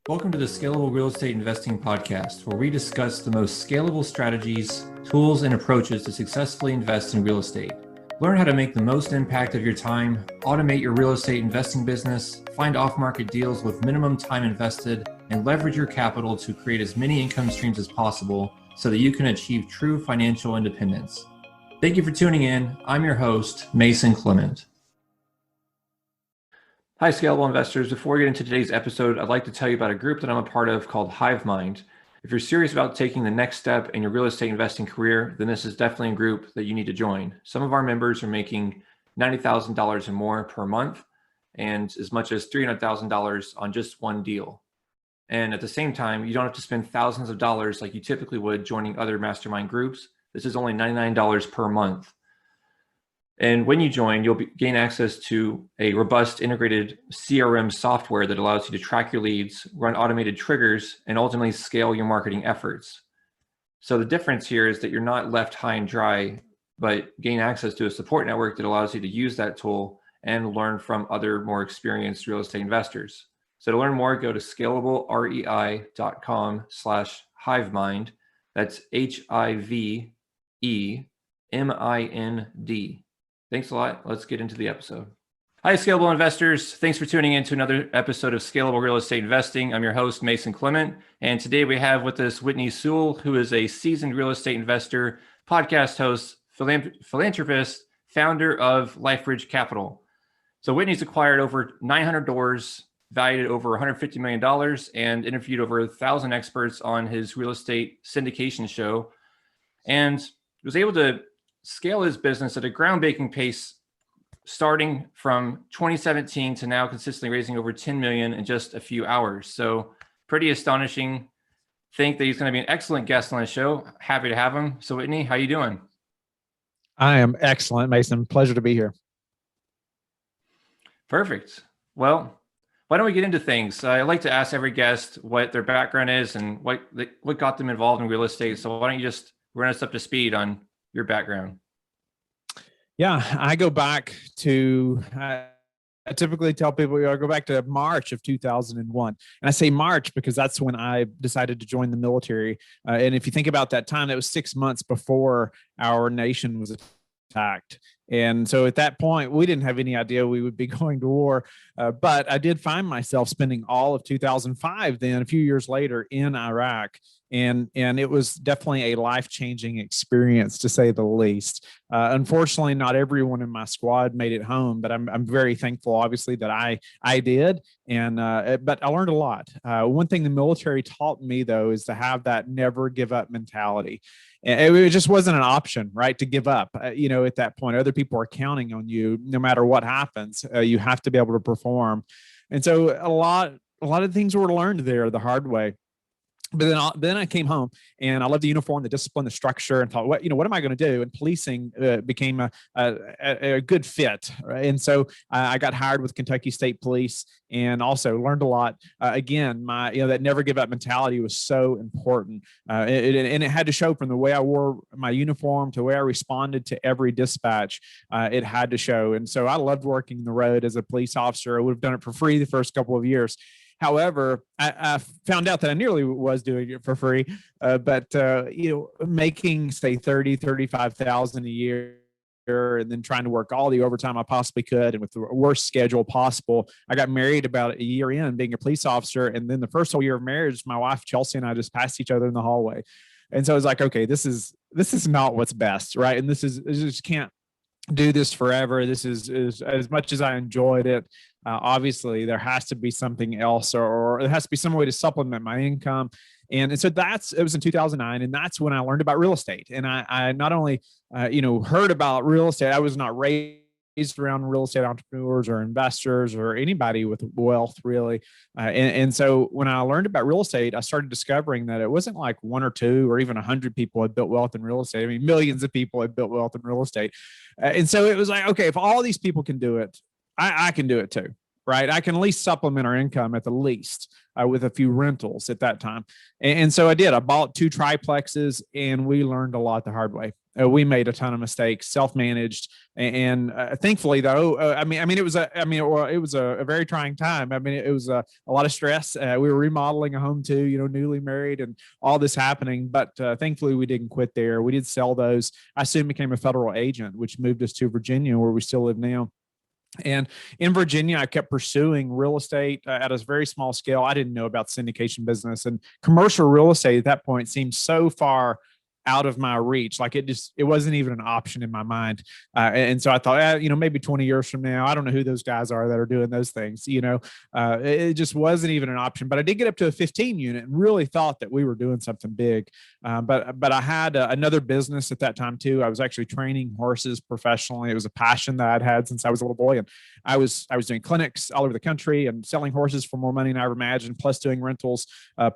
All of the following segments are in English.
Welcome to the Scalable Real Estate Investing Podcast, where we discuss the most scalable strategies, tools, and approaches to successfully invest in real estate. Learn how to make the most impact of your time, automate your real estate investing business, find off-market deals with minimum time invested, and leverage your capital to create as many income streams as possible so that you can achieve true financial independence. Thank you for tuning in. I'm your host, Mason Clement. Hi, Scalable Investors. Before we get into today's episode, I'd like to tell you about a group that I'm a part of called Hivemind. If you're serious about taking the next step in your real estate investing career, then this is definitely a group that you need to join. Some of our members are making $90,000 and more per month, and as much as $300,000 on just one deal. And at the same time, you don't have to spend thousands of dollars like you typically would joining other mastermind groups. This is only $99 per month. And when you join, you'll gain access to a robust integrated CRM software that allows you to track your leads, run automated triggers, and ultimately scale your marketing efforts. So the difference here is that you're not left high and dry, but gain access to a support network that allows you to use that tool and learn from other more experienced real estate investors. So to learn more, go to scalablerei.com/hivemind. That's HIVEMIND. Thanks a lot. Let's get into the episode. Hi, Scalable Investors. Thanks for tuning in to another episode of Scalable Real Estate Investing. I'm your host, Mason Clement. And today we have with us Whitney Sewell, who is a seasoned real estate investor, podcast host, philanthropist, founder of Lifebridge Capital. So Whitney's acquired over 900 doors, valued at over $150 million, and interviewed over 1,000 experts on his Real Estate Syndication Show, and was able to scale his business at a groundbreaking pace, starting from 2017 to now consistently raising over 10 million in just a few hours. So pretty astonishing. Think that he's going to be an excellent guest on the show. Happy to have him. So Whitney, how you doing? I am excellent, Mason. Pleasure to be here. Perfect. Well, why don't we get into things? I like to ask every guest what their background is and what got them involved in real estate. So why don't you just run us up to speed on your background? Yeah, I go back to, I typically tell people, I go back to March of 2001. And I say March because that's when I decided to join the military. And if you think about that time, that was 6 months before our nation was attacked. And so at that point, we didn't have any idea we would be going to war. But I did find myself spending all of 2005, then a few years later in Iraq. And it was definitely a life-changing experience, to say the least. Unfortunately, not everyone in my squad made it home, but I'm very thankful, obviously, that I did. And but I learned a lot. One thing the military taught me, though, is to have that never give up mentality. And it just wasn't an option, right, to give up. At that point, other people are counting on you. No matter what happens, you have to be able to perform. And so a lot of things were learned there the hard way. But then I came home and I loved the uniform, the discipline, the structure, and thought, what am I going to do? And policing became a good fit. Right? And so I got hired with Kentucky State Police and also learned a lot. Again, that never give up mentality was so important. And it had to show from the way I wore my uniform to the way I responded to every dispatch. It had to show. And so I loved working the road as a police officer. I would have done it for free the first couple of years. However, I found out that I nearly was doing it for free, but making say 30, 35,000 a year, and then trying to work all the overtime I possibly could, and with the worst schedule possible. I got married about a year in being a police officer, and then the first whole year of marriage, my wife Chelsea and I just passed each other in the hallway, and so I was like, okay, this is not what's best, right? And I just can't do this forever. This is as much as I enjoyed it. Obviously, there has to be something else, or there has to be some way to supplement my income. And so it was in 2009, and that's when I learned about real estate. And I not only heard about real estate, I was not raised around real estate entrepreneurs or investors or anybody with wealth, really. And so when I learned about real estate, I started discovering that it wasn't like one or two or even 100 people had built wealth in real estate. I mean, millions of people had built wealth in real estate. And so it was like, okay, if all these people can do it, I can do it too, right? I can at least supplement our income at the least with a few rentals at that time. And so I did. I bought 2 Tri-plexes, and we learned a lot the hard way. we made a ton of mistakes, self-managed, and thankfully, though, it was a very trying time. It was a lot of stress. We were remodeling a home too, newly married, and all this happening. But thankfully, we didn't quit there. We did sell those. I soon became a federal agent, which moved us to Virginia, where we still live now. And in Virginia, I kept pursuing real estate at a very small scale. I didn't know about syndication business, and commercial real estate at that point seemed so far out of my reach. Like it wasn't even an option in my mind. And so I thought, maybe 20 years from now, I don't know who those guys are that are doing those things. It just wasn't even an option. But I did get up to a 15 unit and really thought that we were doing something big. But I had another business at that time too. I was actually training horses professionally. It was a passion that I'd had since I was a little boy, and I was doing clinics all over the country and selling horses for more money than I ever imagined, plus doing rentals,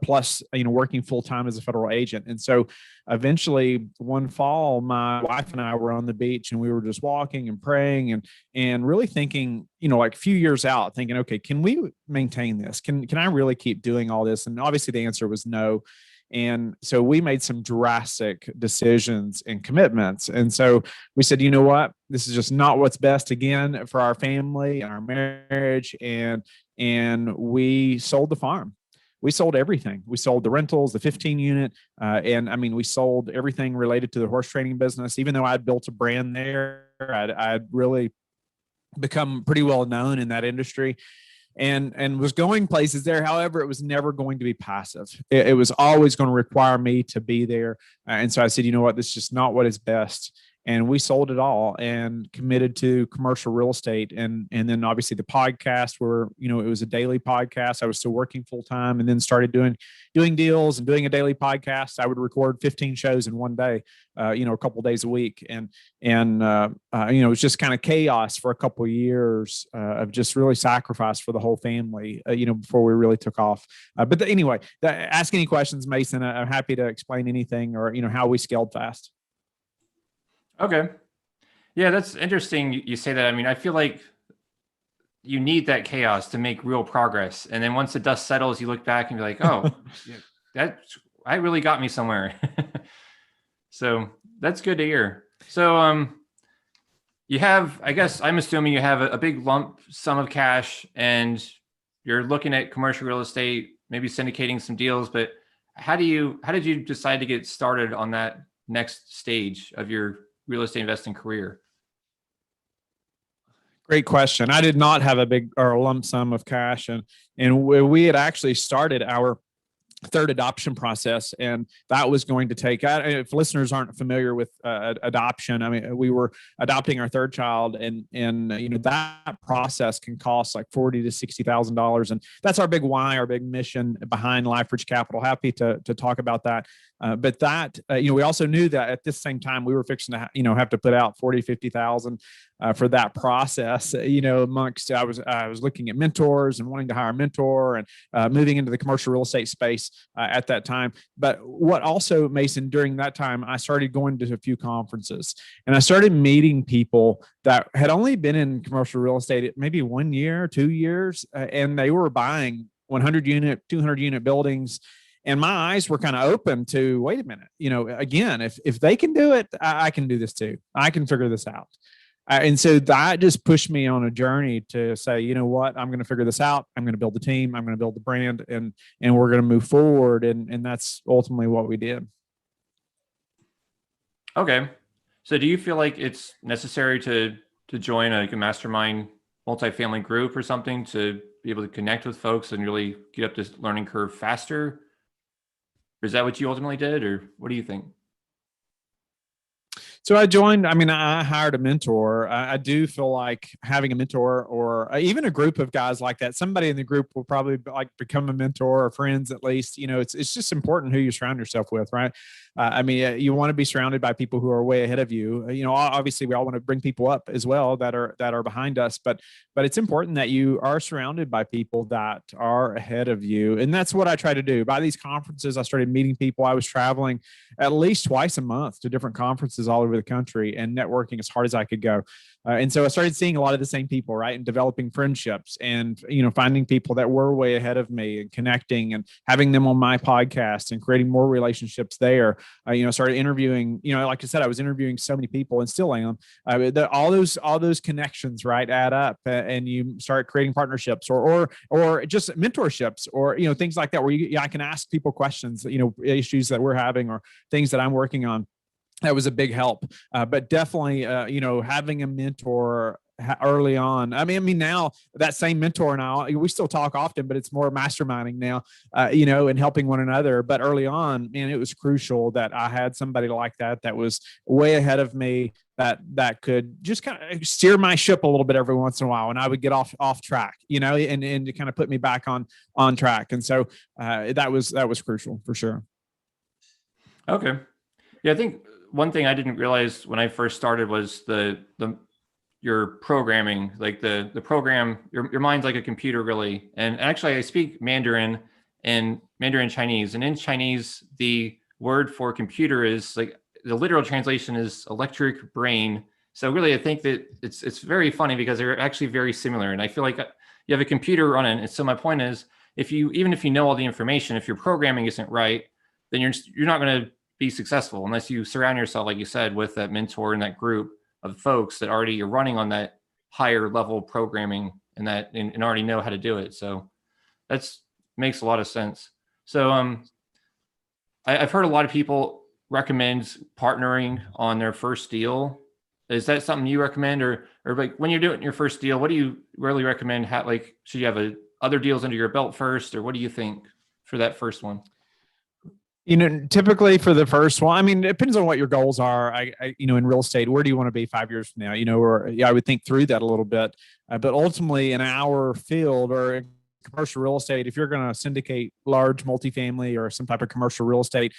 plus working full time as a federal agent. And so eventually one fall, my wife and I were on the beach, and we were just walking and praying and really thinking, like a few years out, thinking, okay, can we maintain this? Can I really keep doing all this? And obviously the answer was no. And so we made some drastic decisions and commitments. And so we said, you know what, this is just not what's best again for our family and our marriage. And we sold the farm. We sold everything. We sold the rentals, the 15 unit. We sold everything related to the horse training business. Even though I'd built a brand there, I'd really become pretty well known in that industry. And was going places there. However, it was never going to be passive. It was always going to require me to be there. And so I said, you know what, this is just not what is best. And we sold it all and committed to commercial real estate. And then obviously the podcast where, it was a daily podcast. I was still working full time, and then started doing deals and doing a daily podcast. I would record 15 shows in one day, a couple of days a week. And it was just kind of chaos for a couple of years of just really sacrifice for the whole family, before we really took off. Anyway, ask any questions, Mason. I'm happy to explain anything or, how we scaled fast. Okay. Yeah, that's interesting. You say that. I feel like you need that chaos to make real progress. And then once the dust settles, you look back and be like, oh, that really got me somewhere. So that's good to hear. So you have, I guess I'm assuming you have a big lump sum of cash, and you're looking at commercial real estate, maybe syndicating some deals. But how did you decide to get started on that next stage of your real estate investing career? Great question. I did not have a big or a lump sum of cash, and we had actually started our third adoption process, and that was going to take. If listeners aren't familiar with adoption, we were adopting our third child, and that process can cost like $40,000 to $60,000, and that's our big why, our big mission behind Lifebridge Capital. Happy to talk about that. But that, we also knew that at this same time we were fixing to, have to put out 40, 50,000 for that process. Amongst I was looking at mentors and wanting to hire a mentor and moving into the commercial real estate space at that time. But what also, Mason, during that time, I started going to a few conferences, and I started meeting people that had only been in commercial real estate maybe 1 year, 2 years, and they were buying 100 unit, 200 unit buildings. And my eyes were kind of open to, wait a minute, again, if they can do it, I can do this too. I can figure this out. And so that just pushed me on a journey to say, you know what, I'm going to figure this out. I'm going to build the team. I'm going to build the brand, and we're going to move forward. And that's ultimately what we did. Okay. So do you feel like it's necessary to join a mastermind multifamily group or something to be able to connect with folks and really get up this learning curve faster? Or is that what you ultimately did, or what do you think? So I joined, I hired a mentor. I do feel like having a mentor or even a group of guys like that, somebody in the group will probably become a mentor or friends at least. It's just important who you surround yourself with, right? You want to be surrounded by people who are way ahead of you. Obviously we all want to bring people up as well that are behind us, but it's important that you are surrounded by people that are ahead of you. And that's what I try to do. By these conferences, I started meeting people. I was traveling at least twice a month to different conferences all over over the country and networking as hard as I could go. And so I started seeing a lot of the same people, right? And developing friendships and, finding people that were way ahead of me and connecting and having them on my podcast and creating more relationships there. Started interviewing, like I said, I was interviewing so many people and still am. All those connections, right, add up, and you start creating partnerships or just mentorships or, things like that, where I can ask people questions, issues that we're having or things that I'm working on. That was a big help. But definitely, having a mentor early on. I mean, now that same mentor now, we still talk often, but it's more masterminding now, and helping one another. But early on, man, it was crucial that I had somebody like that was way ahead of me, that could just kind of steer my ship a little bit every once in a while, and I would get off track, and to kind of put me back on track. And so that was crucial for sure. Okay. Yeah, I think one thing I didn't realize when I first started was your programming, like the program, your mind's like a computer, really. And actually I speak Mandarin and Mandarin Chinese, and in Chinese, the word for computer is like, the literal translation is electric brain. So really, I think that it's very funny because they're actually very similar. And I feel like you have a computer running. And so my point is, even if you know all the information, if your programming isn't right, then you're not going to be successful unless you surround yourself, like you said, with that mentor and that group of folks that already are running on that higher level programming and already know how to do it. So that's makes a lot of sense. So I've heard a lot of people recommend partnering on their first deal. Is that something you recommend, or like when you're doing your first deal, what do you really recommend? Should you have other deals under your belt first, or what do you think for that first one? Typically for the first one, I mean, it depends on what your goals are. In real estate, where do you want to be 5 years from now? Or I would think through that a little bit. But ultimately, in our field or in commercial real estate, if you're going to syndicate large multifamily or some type of commercial real estate,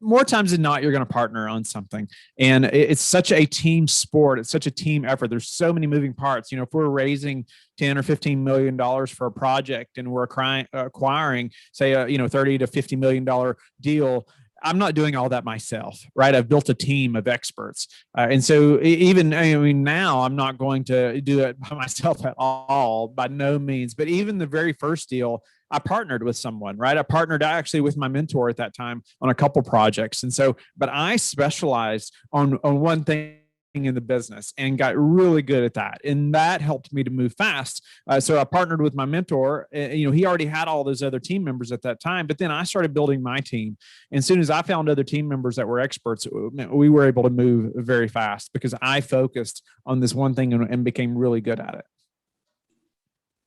more times than not, you're going to partner on something. And it's such a team sport. It's such a team effort. There's so many moving parts. If we're raising 10 or $15 million for a project and we're acquiring, say, $30 to $50 million deal, I'm not doing all that myself, right? I've built a team of experts. And so now I'm not going to do it by myself at all, by no means. But even the very first deal, I partnered with someone, right? I partnered actually with my mentor at that time on a couple projects. And so, but I specialized on one thing in the business and got really good at that. And that helped me to move fast. So I partnered with my mentor. He already had all those other team members at that time, but then I started building my team. And as soon as I found other team members that were experts, we were able to move very fast because I focused on this one thing and became really good at it.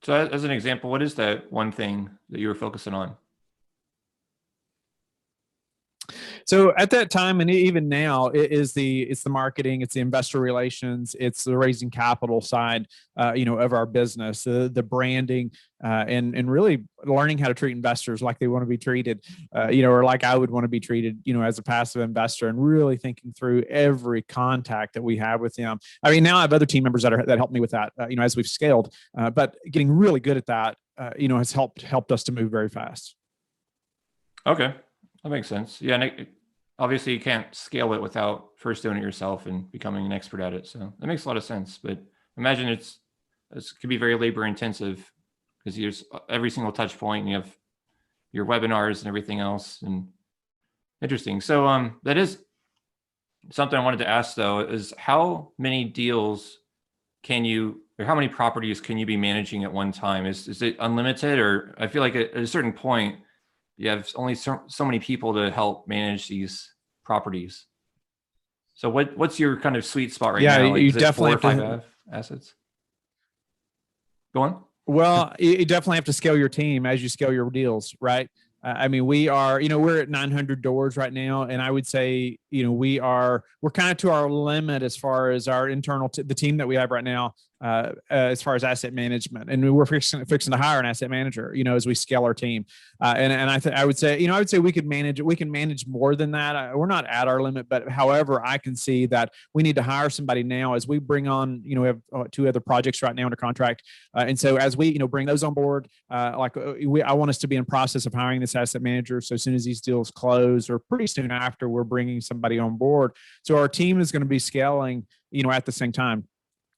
So as an example, what is that one thing that you were focusing on? So at that time, and even now, it's the marketing, it's the investor relations, it's the raising capital side, of our business, the branding, and really learning how to treat investors like they want to be treated, or like I would want to be treated, as a passive investor, and really thinking through every contact that we have with them. I mean, now I have other team members that help me with that, as we've scaled, but getting really good at that, has helped us to move very fast. Okay. That makes sense. Yeah. And obviously you can't scale it without first doing it yourself and becoming an expert at it. So that makes a lot of sense, but imagine it could be very labor intensive because there's every single touch point and you have your webinars and everything else. And interesting. So that is something I wanted to ask though, is how many deals or how many properties can you be managing at one time? Is it unlimited, or I feel like at a certain point, you have only so many people to help manage these properties. So what's your kind of sweet spot right now? You definitely have 4 or 5 assets. Go on. Well, you definitely have to scale your team as you scale your deals, right? I mean, we're at 900 doors right now. And I would say, we're kind of to our limit as far as our internal, the team that we have right now. as far as asset management, and we're fixing to hire an asset manager, as we scale our team. And I would say, we could manage it. We can manage more than that. We're not at our limit, but however, I can see that we need to hire somebody now as we bring on, we have 2 other projects right now under contract. And so as we, bring those on board, I want us to be in process of hiring this asset manager. So as soon as these deals close, or pretty soon after, we're bringing somebody on board. So our team is going to be scaling, at the same time.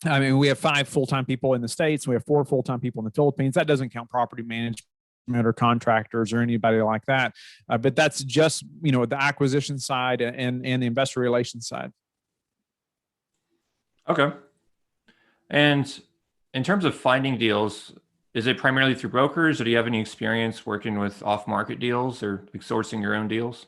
I mean, we have 5 full-time people in the States. We have 4 full-time people in the Philippines. That doesn't count property management or contractors or anybody like that. But that's just, the acquisition side and the investor relations side. Okay. And in terms of finding deals, is it primarily through brokers, or do you have any experience working with off-market deals or like sourcing your own deals?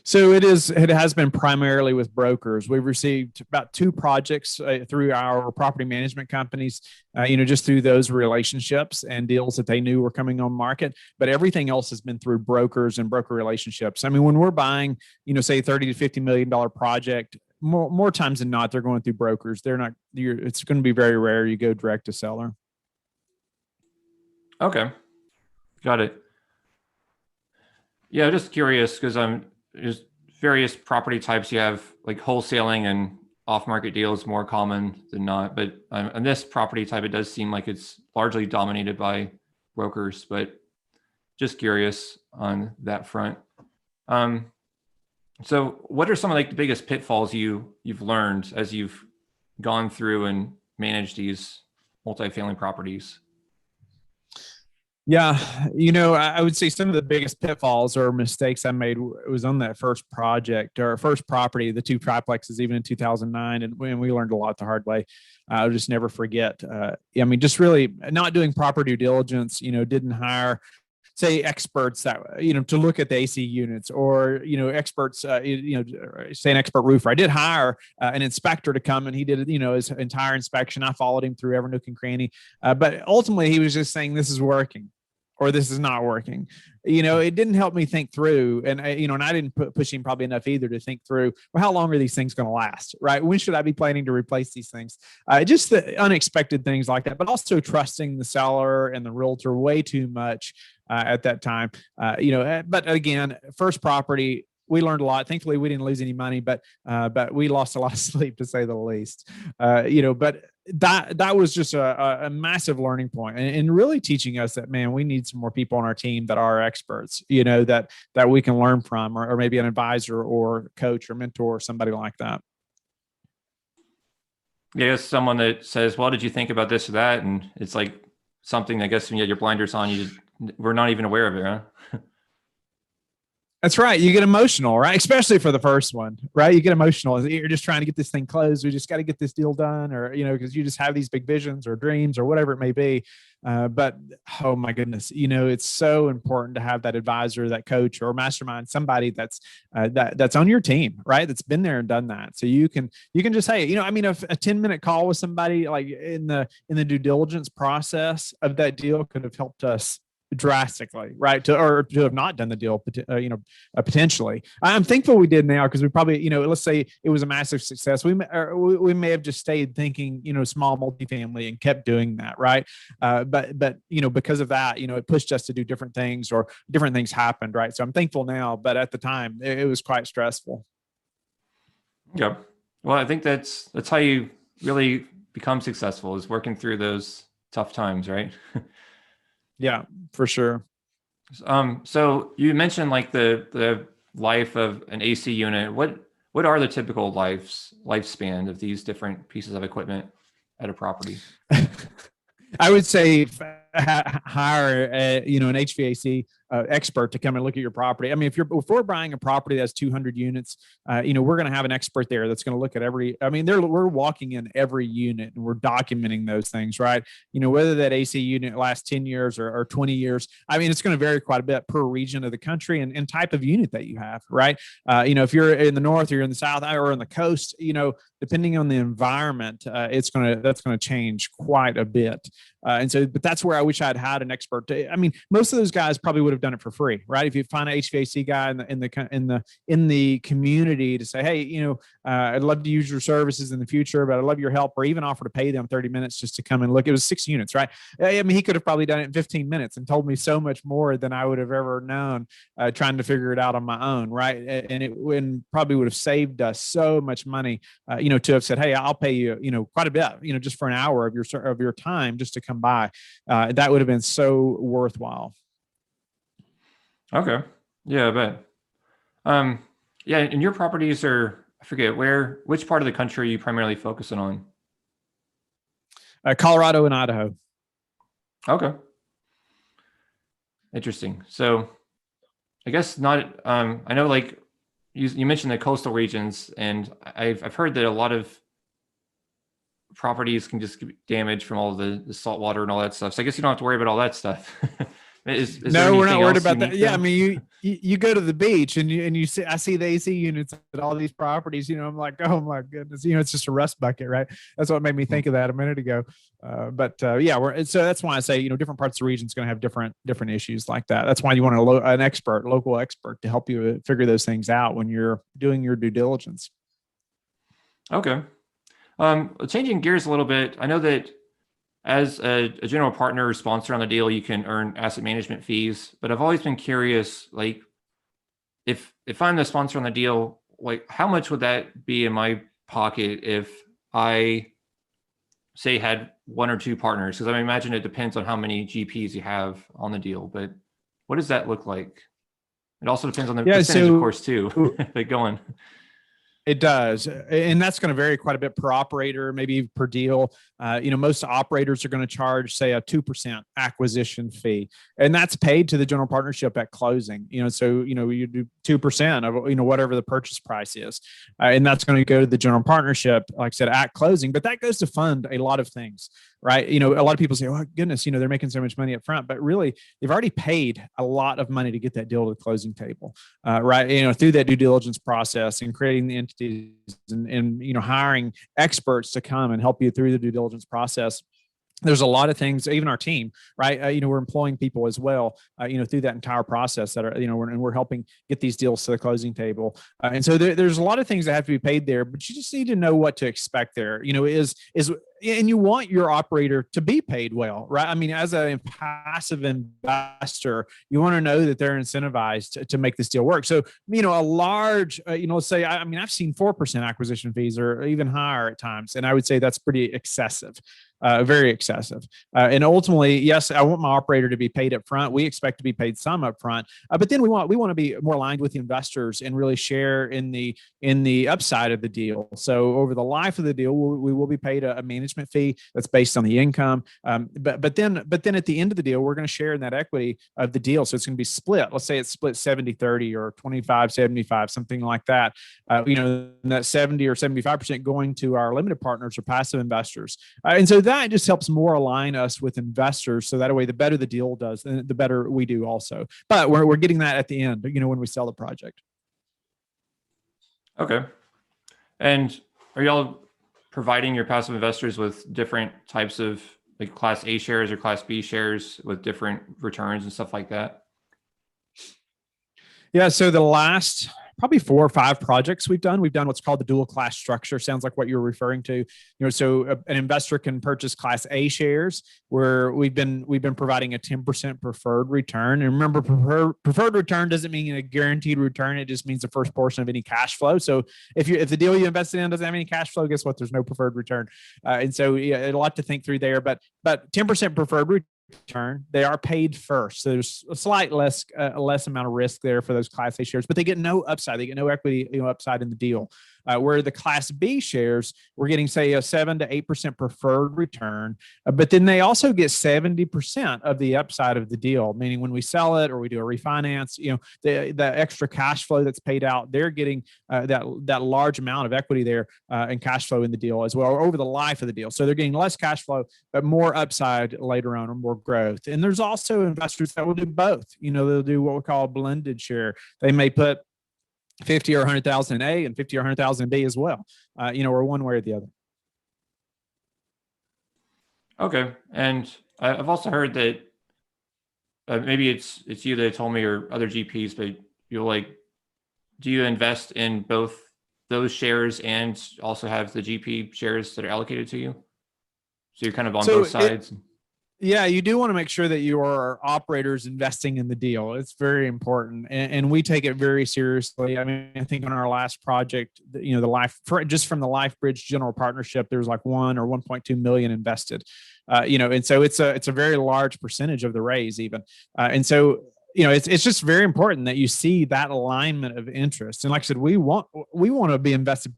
So it has been primarily with brokers. We've received about 2 projects through our property management companies, just through those relationships and deals that they knew were coming on market. But everything else has been through brokers and broker relationships. I mean, when we're buying, say $30 to $50 million project, more times than not, they're going through brokers. It's going to be very rare you go direct to seller. Okay. Got it. Yeah, just curious because there's various property types. You have like wholesaling and off-market deals more common than not. But on this property type, it does seem like it's largely dominated by brokers, but just curious on that front. So what are some of like the biggest pitfalls you've learned as you've gone through and managed these multifamily properties? Yeah, I would say some of the biggest pitfalls or mistakes I made was on that first project or first property, the 2 triplexes, even in 2009, and we learned a lot the hard way. I'll just never forget. Just really not doing proper due diligence. Didn't hire, say, experts that to look at the AC units, or experts. Say an expert roofer. I did hire an inspector to come, and he did his entire inspection. I followed him through every nook and cranny, but ultimately he was just saying this is working, or this is not working. It didn't help me think through. And, and I didn't push him probably enough either to think through, well, how long are these things going to last, right? When should I be planning to replace these things? Just the unexpected things like that, but also trusting the seller and the realtor way too much at that time. But again, first property, we learned a lot. Thankfully, we didn't lose any money, but we lost a lot of sleep, to say the least. But that was just a massive learning point, and really teaching us that, man, we need some more people on our team that are experts, that we can learn from, or maybe an advisor or coach or mentor or somebody like that. Yeah, someone that says, well, did you think about this or that? And it's like something, I guess, when you had your blinders on, we're not even aware of it, huh? That's right. You get emotional, right? Especially for the first one, right? You get emotional. You're just trying to get this thing closed. We just got to get this deal done, or, because you just have these big visions or dreams or whatever it may be. But oh my goodness, it's so important to have that advisor, that coach or mastermind, somebody that's on your team, right? That's been there and done that. So you can just, hey, a 10-minute call with somebody like in the due diligence process of that deal could have helped us drastically, right? To have not done the deal, potentially. I'm thankful we did now, because we probably, let's say it was a massive success. We may have just stayed thinking, small multifamily and kept doing that, right? But because of that, it pushed us to do different things, or different things happened, right? So I'm thankful now, but at the time it was quite stressful. Yeah. Well, I think that's how you really become successful, is working through those tough times, right? Yeah, for sure. So you mentioned like the life of an AC unit. What are the typical lifespan of these different pieces of equipment at a property? I would say hire an HVAC expert to come and look at your property. I mean, if we're buying a property that's 200 units, we're going to have an expert there that's going to look at we're walking in every unit and we're documenting those things, right? Whether that AC unit lasts 10 years or 20 years, I mean, it's going to vary quite a bit per region of the country and type of unit that you have, right? If you're in the north, or you're in the south, or on the coast, depending on the environment, that's going to change quite a bit. And so, but that's where I wish I'd had an expert. I mean, most of those guys probably would have done it for free, right? If you find an HVAC guy in the community to say, hey, I'd love to use your services in the future, but I'd love your help, or even offer to pay them 30 minutes just to come and look. It was 6 units, right? I mean, he could have probably done it in 15 minutes and told me so much more than I would have ever known trying to figure it out on my own, right? And it probably would have saved us so much money, to have said, hey, I'll pay you, quite a bit, just for an hour of your time just to come by. That would have been so worthwhile. Okay. Yeah, I bet. Yeah, and your properties are, I forget which part of the country are you primarily focusing on? Colorado and Idaho. Okay. Interesting. So I guess not, I know like you mentioned the coastal regions, and I've heard that a lot of properties can just get damaged from all the salt water and all that stuff. So I guess you don't have to worry about all that stuff. No, we're not worried about that. Yeah, I mean, you go to the beach and you see, I see the AC units at all these properties. I'm like, oh my goodness, it's just a rust bucket, right? That's what made me think of that a minute ago. Yeah, so that's why I say, different parts of the region is going to have different issues like that. That's why you want an local expert to help you figure those things out when you're doing your due diligence. Okay. Changing gears a little bit, I know that as a general partner or sponsor on the deal, you can earn asset management fees, but I've always been curious, like if I'm the sponsor on the deal, like how much would that be in my pocket if I say had 1 or 2 partners? Because I imagine it depends on how many GPs you have on the deal, but what does that look like? It also depends on the percentage, of course, too. But go on. It does. And that's going to vary quite a bit per operator, maybe per deal. Most operators are going to charge, say, a 2% acquisition fee, and that's paid to the general partnership at closing. So, you do 2% of, whatever the purchase price is. And that's going to go to the general partnership, like I said, at closing, but that goes to fund a lot of things, right? A lot of people say, oh, goodness, they're making so much money up front, but really they've already paid a lot of money to get that deal to the closing table, right? Through that due diligence process and creating the entities and hiring experts to come and help you through the due diligence process. There's a lot of things, even our team, right? We're employing people as well, through that entire process that are, and we're helping get these deals to the closing table. And so there's a lot of things that have to be paid there, but you just need to know what to expect there, and you want your operator to be paid well, right? I mean, as a passive investor, you want to know that they're incentivized to make this deal work. So, a large, let's say, I've seen 4% acquisition fees or even higher at times. And I would say that's pretty excessive. Very excessive. And ultimately, yes, I want my operator to be paid up front. We expect to be paid some up front, but then we want to be more aligned with the investors and really share in the upside of the deal. So over the life of the deal, we will be paid a management fee that's based on the income. But then at the end of the deal, we're going to share in that equity of the deal. So it's going to be split. Let's say it's split 70-30 or 25-75, something like that. That 70 or 75% going to our limited partners or passive investors. And so that just helps more align us with investors. So that way, the better the deal does, the better we do also. But we're getting that at the end, when we sell the project. Okay. And are y'all providing your passive investors with different types of like Class A shares or Class B shares with different returns and stuff like that? Yeah. So the last probably 4 or 5 projects we've done what's called the dual class structure. Sounds like what you're referring to. So an investor can purchase Class A shares where we've been providing a 10% preferred return. And remember, preferred return doesn't mean a guaranteed return. It just means the first portion of any cash flow. So if the deal you invested in doesn't have any cash flow, guess what? There's no preferred return. And so a lot to think through there. But 10% preferred return, they are paid first. So there's a slight less amount of risk there for those Class A shares, but they get no upside. They get no equity upside in the deal. Where the Class B shares, we're getting, say, a 7 to 8% preferred return, but then they also get 70% of the upside of the deal, meaning when we sell it or we do a refinance, the extra cash flow that's paid out, they're getting that large amount of equity there and cash flow in the deal as well over the life of the deal. So they're getting less cash flow, but more upside later on or more growth. And there's also investors that will do both. They'll do what we call a blended share. They may put 50 or 100,000 in A and 50 or 100,000 in B as well, or one way or the other. Okay. And I've also heard that maybe it's you that told me or other GPs, but you'll like, do you invest in both those shares and also have the GP shares that are allocated to you? So you're kind of on So both sides. yeah, you do want to make sure that your operators investing in the deal. It's very important, and we take it very seriously. I mean, I think on our last project, just from the Lifebridge General Partnership, there was like 1 or 1.2 million invested. And so it's a very large percentage of the raise, even. And so it's just very important that you see that alignment of interest. And like I said, we want to be invested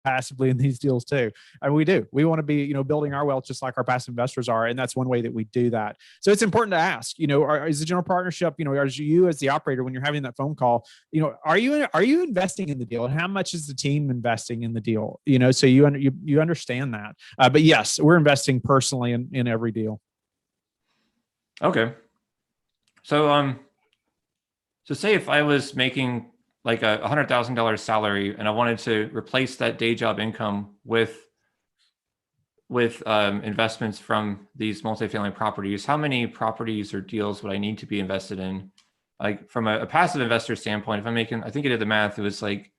passively in these deals too. And we do. We want to be, building our wealth just like our passive investors are. And that's one way that we do that. So it's important to ask, is the general partnership, as you as the operator, when you're having that phone call, are you investing in the deal, and how much is the team investing in the deal? So you understand that. But yes, we're investing personally in every deal. Okay. So, so say if I was making like a $100,000 salary and I wanted to replace that day job income with investments from these multifamily properties, how many properties or deals would I need to be invested in? Like from a passive investor standpoint, if I'm making, I think I did the math, it was like,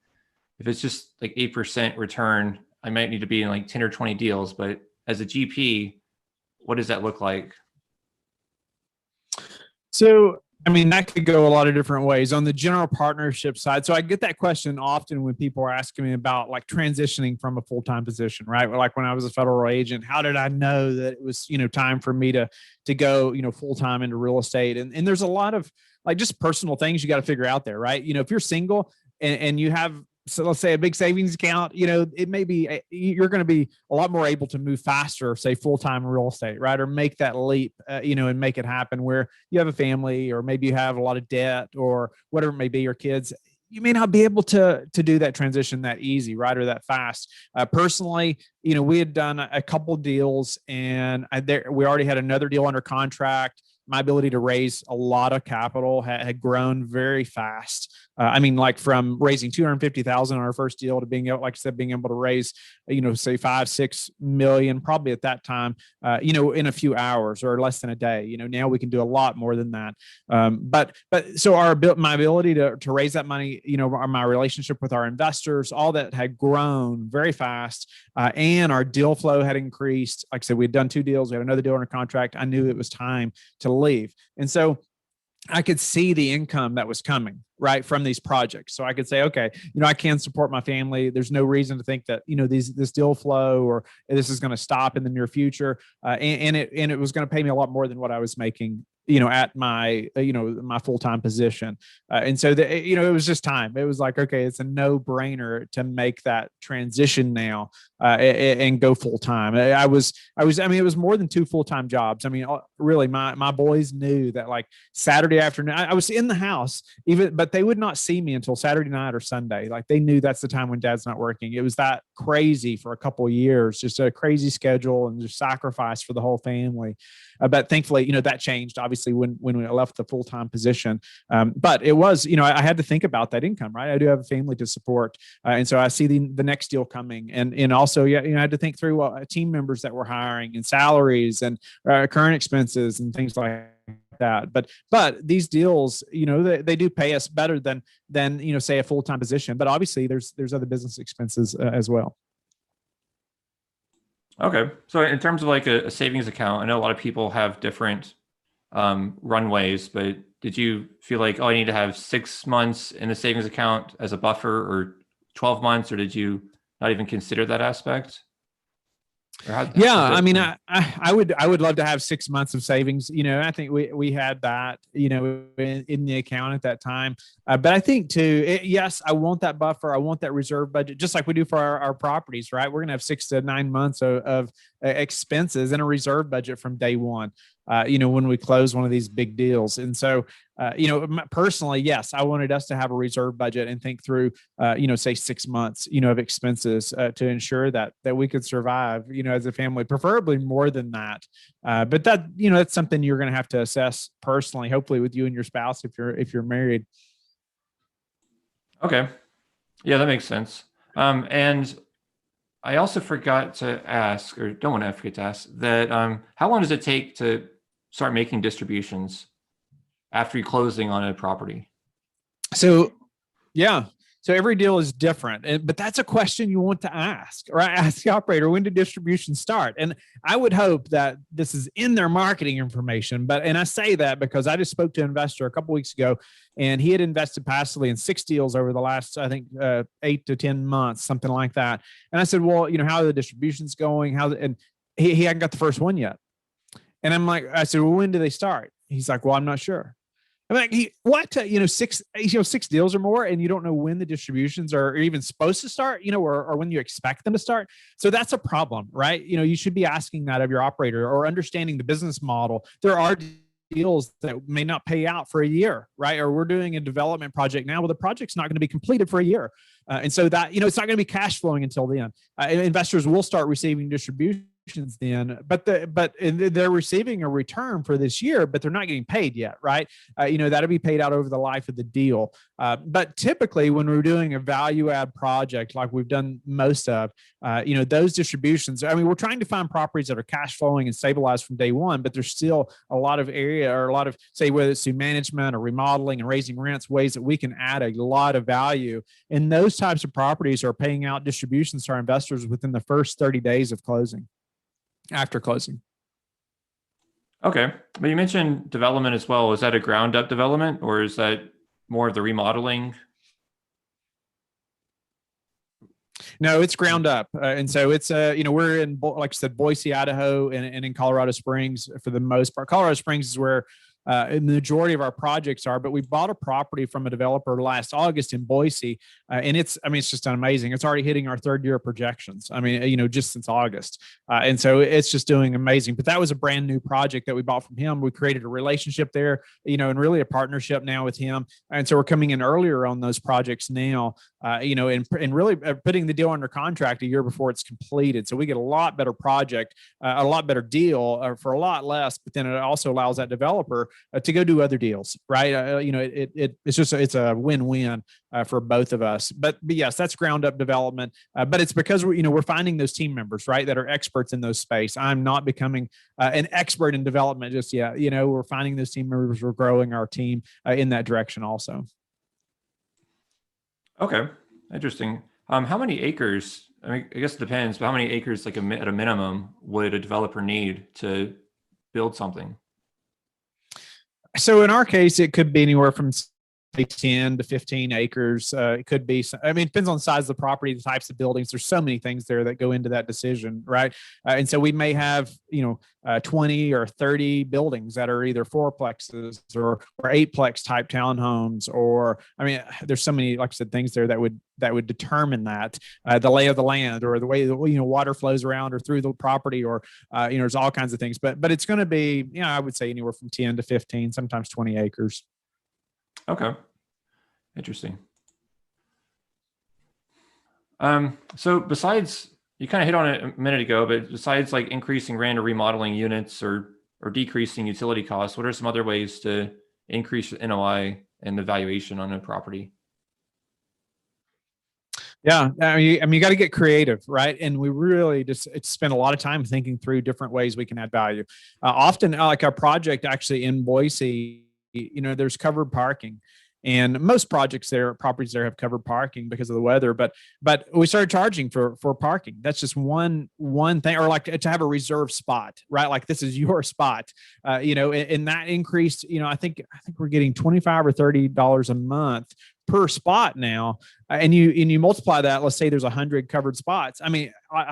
if it's just like 8% return, I might need to be in like 10 or 20 deals. But as a GP, what does that look like? So, I mean, that could go a lot of different ways on the general partnership side. So I get that question often when people are asking me about like transitioning from a full-time position, right? Like when I was a federal agent, how did I know that it was, time for me to go, full-time into real estate? And there's a lot of like just personal things you got to figure out there, right? If you're single and you have, so let's say a big savings account, it may be, you're going to be a lot more able to move faster, say full-time real estate, right? Or make that leap, and make it happen where you have a family, or maybe you have a lot of debt or whatever it may be, your kids. You may not be able to do that transition that easy, right? Or that fast. Personally, we had done a couple deals, and we already had another deal under contract. My ability to raise a lot of capital had grown very fast. I mean, like from raising 250,000 on our first deal to being able, like I said, being able to raise, say 5-6 million, probably at that time, in a few hours or less than a day. Now we can do a lot more than that. But so my ability to raise that money, my relationship with our investors, all that had grown very fast, and our deal flow had increased. Like I said, we had done 2 deals. We had another deal under contract. I knew it was time to leave, and so I could see the income that was coming right from these projects. So I could say, okay, I can support my family. There's no reason to think that, this deal flow or this is going to stop in the near future. And it was going to pay me a lot more than what I was making, at my, my full-time position. And so it was just time. It was like, okay, it's a no brainer to make that transition now, and go full-time. I mean, it was more than 2 full-time jobs. I mean, really my boys knew that like Saturday afternoon, I was in the house but they would not see me until Saturday night or Sunday. Like they knew that's the time when Dad's not working. It was that crazy for a couple of years, just a crazy schedule and just sacrifice for the whole family. But thankfully, that changed obviously when we left the full-time position. But it was, I had to think about that income, right? I do have a family to support. And so I see the next deal coming, and also, I had to think through team members that we're hiring and salaries and current expenses and things like that. But these deals, they do pay us better than say a full-time position. But obviously there's other business expenses as well. Okay. So in terms of like a savings account, I know a lot of people have different runways, but did you feel like, oh, I need to have 6 months in a savings account as a buffer, or 12 months, or did you not even consider that aspect? I mean, I would love to have 6 months of savings. I think we had that, in the account at that time. But I think too, yes, I want that buffer. I want that reserve budget, just like we do for our properties, right? We're going to have 6 to 9 months of expenses and a reserve budget from day one, when we close one of these big deals. And so, personally, yes, I wanted us to have a reserve budget and think through, say 6 months, of expenses to ensure that we could survive, as a family, preferably more than that. But that, that's something you're going to have to assess personally, hopefully with you and your spouse, if you're married. Okay. Yeah, that makes sense. And I also forgot to ask, or don't want to forget to ask, that how long does it take to start making distributions after you closing on a property? So yeah. So every deal is different, but that's a question you want to ask, right? Ask the operator, when did distribution start? And I would hope that this is in their marketing information. And I say that because I just spoke to an investor a couple weeks ago, and he had invested passively in 6 deals over the last, I think, 8 to 10 months, something like that. And I said, well, how are the distributions going? And he hadn't got the first one yet. And I said, well, when do they start? He's like, well, I'm not sure. I'm like, what? 6 deals or more, and you don't know when the distributions are even supposed to start, or when you expect them to start. So that's a problem, right? You should be asking that of your operator, or understanding the business model. There are deals that may not pay out for a year, right? Or we're doing a development project now. Well, the project's not going to be completed for a year. And so that, it's not going to be cash flowing until then. Investors will start receiving distributions then, but they're receiving a return for this year, but they're not getting paid yet, right? That'll be paid out over the life of the deal. But typically when we're doing a value add project, like we've done most of, those distributions, we're trying to find properties that are cash flowing and stabilized from day one, but there's still a lot of area, or a lot of, say, whether it's through management or remodeling and raising rents, ways that we can add a lot of value. And those types of properties are paying out distributions to our investors within the first 30 days of closing. After closing. Okay. But you mentioned development as well. Is that a ground up development, or is that more of the remodeling? No, it's ground up. And so it's, we're in, like I said, Boise, Idaho, and in Colorado Springs for the most part. Colorado Springs is where the majority of our projects are, but we bought a property from a developer last August in Boise. And it's just amazing. It's already hitting our 3rd year projections. Just since August. And so it's just doing amazing, but that was a brand new project that we bought from him. We created a relationship there, and really a partnership now with him. And so we're coming in earlier on those projects now, and really putting the deal under contract a year before it's completed. So we get a lot better project, a lot better deal for a lot less, but then it also allows that developer to go do other deals, right? It's a win-win for both of us. But yes, that's ground up development. But it's because we're finding those team members, right, that are experts in those space. I'm not becoming an expert in development just yet. We're finding those team members. We're growing our team in that direction also. Okay, interesting. How many acres? I guess it depends, but how many acres, like at a minimum, would a developer need to build something? So in our case, it could be anywhere from, say, 10 to 15 acres. It could be, it depends on the size of the property, the types of buildings. There's so many things there that go into that decision, right? And so we may have, 20 or 30 buildings that are either 4-plexes or 8-plex type townhomes, or, there's so many, like I said, things there that would determine that, the lay of the land, or the way that, water flows around or through the property, or, there's all kinds of things, but it's going to be, I would say anywhere from 10 to 15, sometimes 20 acres. Okay. Interesting. So besides, you kind of hit on it a minute ago, but besides like increasing rent or remodeling units, or decreasing utility costs, what are some other ways to increase NOI and the valuation on a property? Yeah. You got to get creative, right? And we really just spend a lot of time thinking through different ways we can add value. Often, like our project actually in Boise, there's covered parking. And most properties there have covered parking because of the weather, but we started charging for parking. That's just one thing, or like to have a reserved spot, right? Like this is your spot, and that increased, I think we're getting $25 or $30 a month per spot now. And you multiply that, let's say there's 100 covered spots.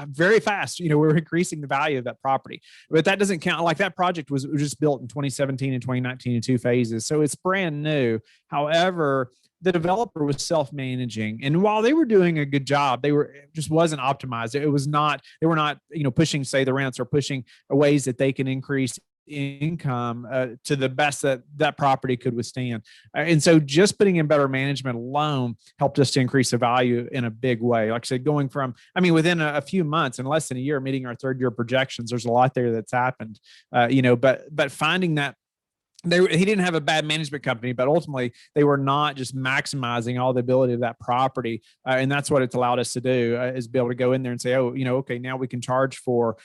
Very fast, we're increasing the value of that property, but that doesn't count. Like that project was just built in 2017 and 2019 in 2 phases. So it's brand new. However, the developer was self-managing, and while they were doing a good job, just wasn't optimized. They were not, pushing, say, the rents, or pushing ways that they can increase income to the best that property could withstand. And so just putting in better management alone helped us to increase the value in a big way. Like I said, going from, within a few months, in less than a year, meeting our 3rd year projections, there's a lot there that's happened, but finding that he didn't have a bad management company, but ultimately they were not just maximizing all the ability of that property. And that's what it's allowed us to do, is be able to go in there and say, oh, okay, now we can charge for,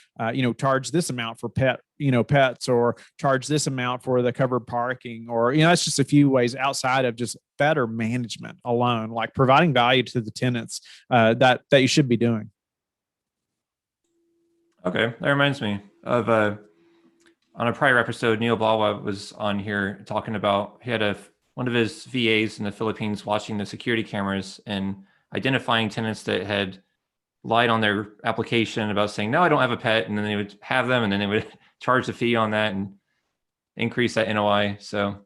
charge this amount for pets, or charge this amount for the covered parking, or, that's just a few ways outside of just better management alone, like providing value to the tenants that you should be doing. Okay. That reminds me of, on a prior episode, Neil Blawa was on here talking about, he had one of his VAs in the Philippines watching the security cameras and identifying tenants that had lied on their application about saying, no, I don't have a pet. And then they would have them, and then they would charge the fee on that and increase that NOI. So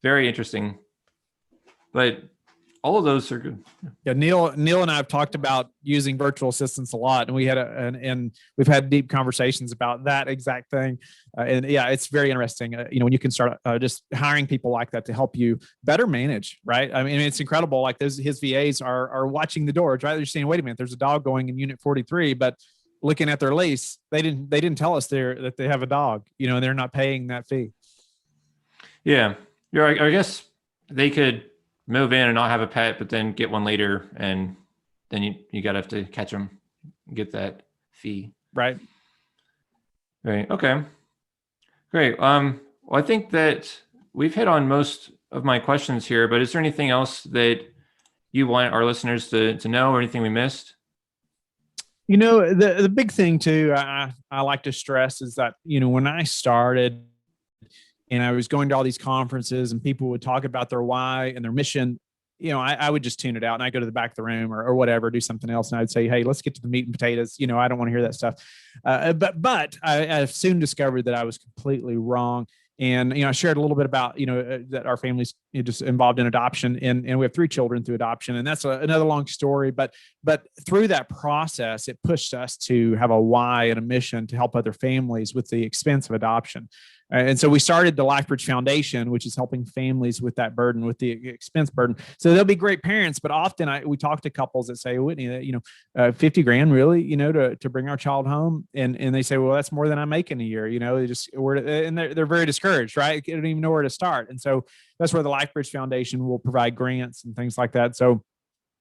very interesting. But all of those are good. Yeah, Neil and I have talked about using virtual assistants a lot, and we've had deep conversations about that exact thing. And yeah, it's very interesting. When you can start just hiring people like that to help you better manage, right? I mean, it's incredible. Like his VAs are watching the doors, right? They're saying, "Wait a minute, there's a dog going in Unit 43," but looking at their lease, they didn't tell us that they have a dog. And they're not paying that fee. Yeah, I guess they could move in and not have a pet, but then get one later, and then you gotta have to catch them, get that fee. Right. Okay. Great. Well, I think that we've hit on most of my questions here, but is there anything else that you want our listeners to know, or anything we missed? The big thing too, I like to stress is that, when I started, and I was going to all these conferences and people would talk about their why and their mission, I would just tune it out, and I go to the back of the room or whatever, do something else. And I'd say, hey, let's get to the meat and potatoes. I don't want to hear that stuff. But I soon discovered that I was completely wrong. And, I shared a little bit about, that our family's just involved in adoption, and we have 3 children through adoption. And that's another long story. But through that process, it pushed us to have a why and a mission to help other families with the expense of adoption. And so we started the Lifebridge Foundation, which is helping families with that burden, with the expense burden. So they'll be great parents, but often we talk to couples that say, Whitney, $50,000 really, to bring our child home. And they say, well, that's more than I make in a year. They're very discouraged, right? They don't even know where to start. And so that's where the Lifebridge Foundation will provide grants and things like that. So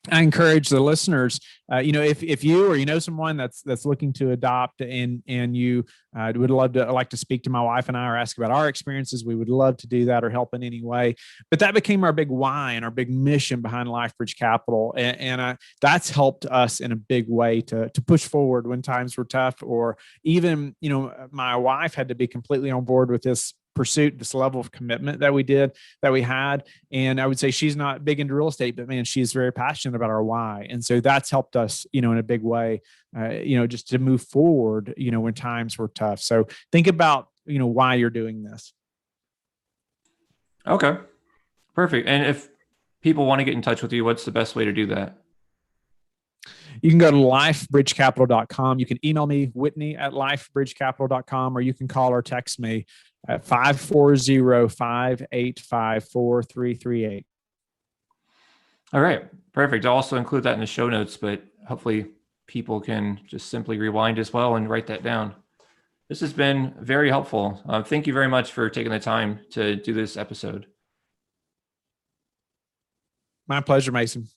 I encourage the listeners, if you or someone that's looking to adopt, and you would like to speak to my wife and I, or ask about our experiences, we would love to do that or help in any way. But that became our big why and our big mission behind Lifebridge Capital, and that's helped us in a big way to push forward when times were tough, or even my wife had to be completely on board with this pursuit, this level of commitment that we had. And I would say she's not big into real estate, but man, she's very passionate about our why. And so that's helped us, in a big way, just to move forward, when times were tough. So think about, why you're doing this. Okay, perfect. And if people want to get in touch with you, what's the best way to do that? You can go to lifebridgecapital.com. You can email me, Whitney at lifebridgecapital.com, or you can call or text me at 540-585-4338. All right, perfect. I'll also include that in the show notes, but hopefully people can just simply rewind as well and write that down. This has been very helpful. Thank you very much for taking the time to do this episode. My pleasure, Mason.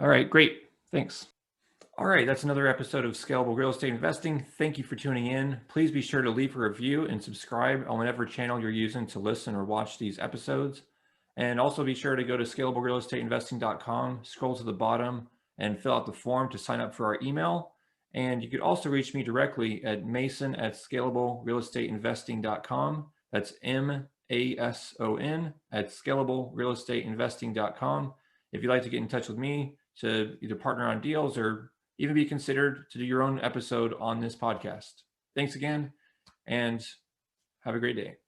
All right, great. Thanks. All right, that's another episode of Scalable Real Estate Investing. Thank you for tuning in. Please be sure to leave a review and subscribe on whatever channel you're using to listen or watch these episodes. And also be sure to go to scalablerealestateinvesting.com, scroll to the bottom, and fill out the form to sign up for our email. And you could also reach me directly at mason@scalablerealestateinvesting.com. That's MASON at scalablerealestateinvesting.com. If you'd like to get in touch with me to either partner on deals or even be considered to do your own episode on this podcast. Thanks again, and have a great day.